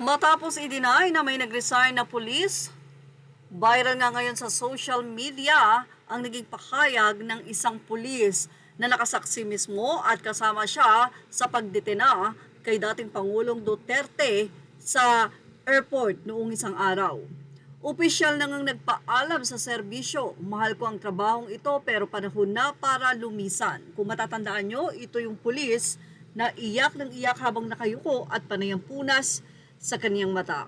Matapos i-deny na may nag-resign na pulis, viral nga ngayon sa social media ang naging pahayag ng isang pulis na nakasaksi mismo at kasama siya sa pagdetenga kay dating Pangulong Duterte sa airport noong isang araw. Opisyal na ngang nagpaalam sa serbisyo, mahal ko ang trabahong ito pero panahon na para lumisan. Kung matatandaan nyo, ito yung pulis na iyak ng iyak habang nakayuko at panay ang punas sa kaniyang mata.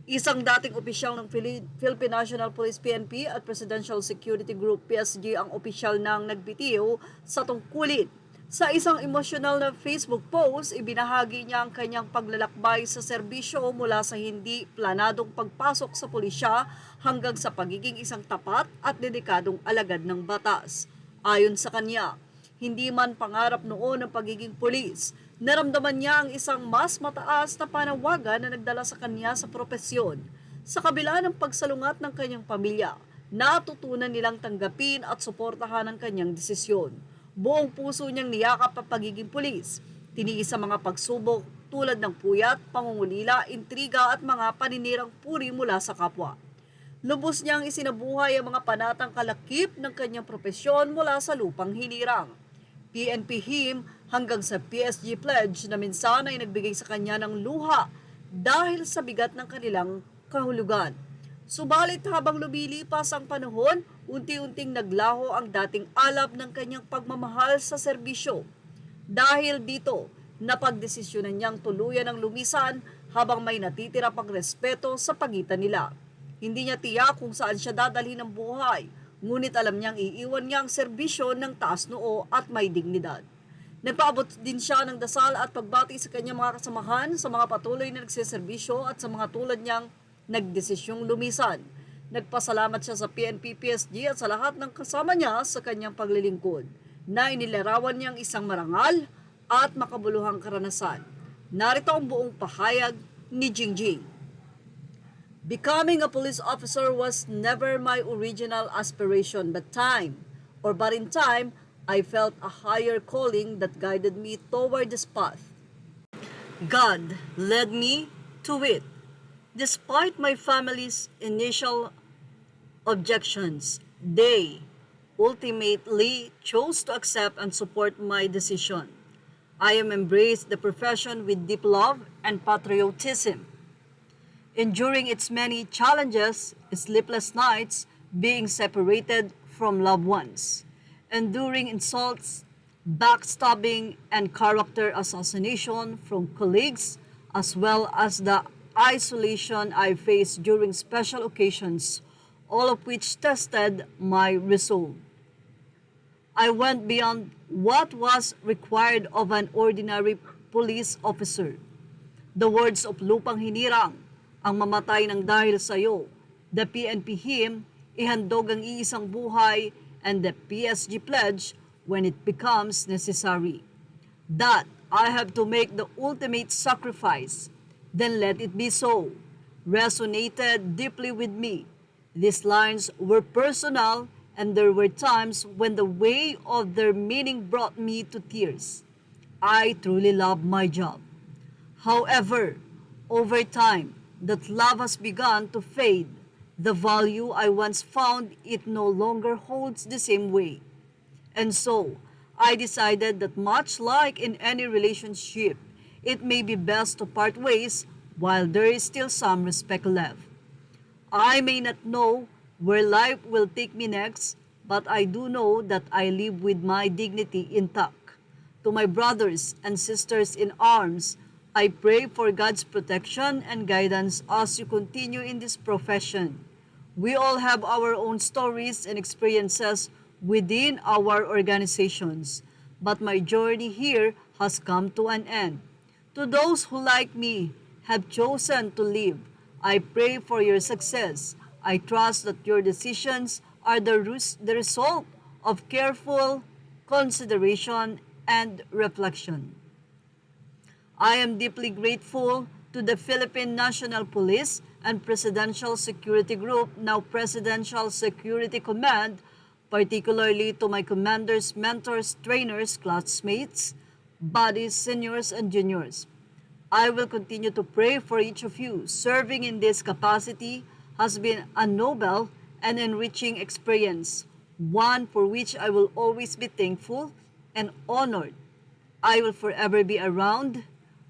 Isang dating opisyal ng Philippine National Police PNP at Presidential Security Group PSG ang opisyal nang nagbitiw sa tungkulin. Sa isang emosyonal na Facebook post, ibinahagi niya ang kanyang paglalakbay sa serbisyo mula sa hindi planadong pagpasok sa pulisya hanggang sa pagiging isang tapat at dedikadong alagad ng batas. Ayon sa kanya, hindi man pangarap noon ang pagiging pulis, naramdaman niya ang isang mas mataas na panawagan na nagdala sa kanya sa propesyon. Sa kabila ng pagsalungat ng kanyang pamilya, natutunan nilang tanggapin at suportahan ang kanyang desisyon. Buong puso niyang niyakap ang pagiging pulis. Tiniis sa mga pagsubok tulad ng puyat, pangungulila, intriga at mga paninirang puri mula sa kapwa. Lubos niyang isinabuhay ang mga panatang kalakip ng kanyang propesyon mula sa lupang hinirang. PNP him hanggang sa PSG pledge na minsan ay nagbigay sa kanya ng luha dahil sa bigat ng kanilang kahulugan. Subalit habang lumilipas ang panahon, unti-unting naglaho ang dating alab ng kanyang pagmamahal sa serbisyo. Dahil dito, napagdesisyonan niyang tuluyan ang lumisan habang may natitira pang respeto sa pagitan nila. Hindi niya tiyak kung saan siya dadalhin ng buhay, ngunit alam niyang iiwan niya ang serbisyo ng taas noo at may dignidad. Nagpaabot din siya ng dasal at pagbati sa kanyang mga kasamahan sa mga patuloy na nagseserbisyo at sa mga tulad niyang nagdesisyong lumisan. Nagpasalamat siya sa PNP PSG at sa lahat ng kasama niya sa kanyang paglilingkod na inilarawan niyang isang marangal at makabuluhang karanasan. Narito ang buong pahayag ni Jingjing. Becoming a police officer was never my original aspiration, but in time, I felt a higher calling that guided me toward this path. God led me to it. Despite my family's initial objections, they ultimately chose to accept and support my decision. I am embraced the profession with deep love and patriotism. Enduring its many challenges, sleepless nights, being separated from loved ones, enduring insults, backstabbing, and character assassination from colleagues, as well as the isolation I faced during special occasions, all of which tested my resolve. I went beyond what was required of an ordinary police officer. The words of Lupang Hinirang, ang mamatay ng dahil sa iyo, the PNP hymn, ihandog ang iisang buhay, and the PSG pledge when it becomes necessary. That I have to make the ultimate sacrifice, then let it be so, resonated deeply with me. These lines were personal, and there were times when the weight of their meaning brought me to tears. I truly love my job. However, over time, that love has begun to fade. The value I once found, it no longer holds the same weight. And so, I decided that much like in any relationship, it may be best to part ways while there is still some respect left. I may not know where life will take me next, but I do know that I live with my dignity intact. To my brothers and sisters in arms, I pray for God's protection and guidance as you continue in this profession. We all have our own stories and experiences within our organizations, but my journey here has come to an end. To those who, like me, have chosen to live, I pray for your success. I trust that your decisions are the result of careful consideration and reflection. I am deeply grateful to the Philippine National Police and Presidential Security Group, now Presidential Security Command, particularly to my commanders, mentors, trainers, classmates, buddies, seniors, and juniors. I will continue to pray for each of you. Serving in this capacity has been a noble and enriching experience, one for which I will always be thankful and honored. I will forever be around,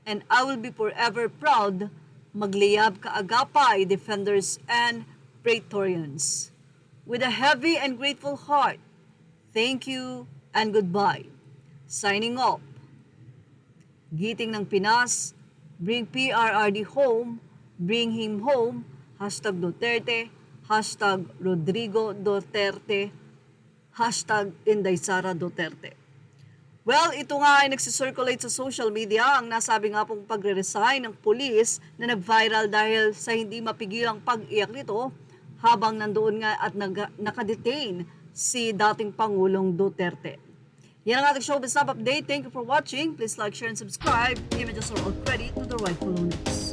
and I will be forever proud magliyab kaagapay, defenders and praetorians. With a heavy and grateful heart, thank you and goodbye. Signing off. Giting ng Pinas, bring PRRD home, bring him home, hashtag Duterte, hashtag Rodrigo Duterte, hashtag Inday Sara Duterte. Well, ito nga ay nagsisirculate sa social media ang nasabi nga pong pagre-resign ng pulis na nag-viral dahil sa hindi mapigilang pag-iyak nito habang nandoon nga at nakadetain si dating Pangulong Duterte. Yan ang ating showbiz update. Thank you for watching. Please like, share, and subscribe. Images are all credit to the rightful owners.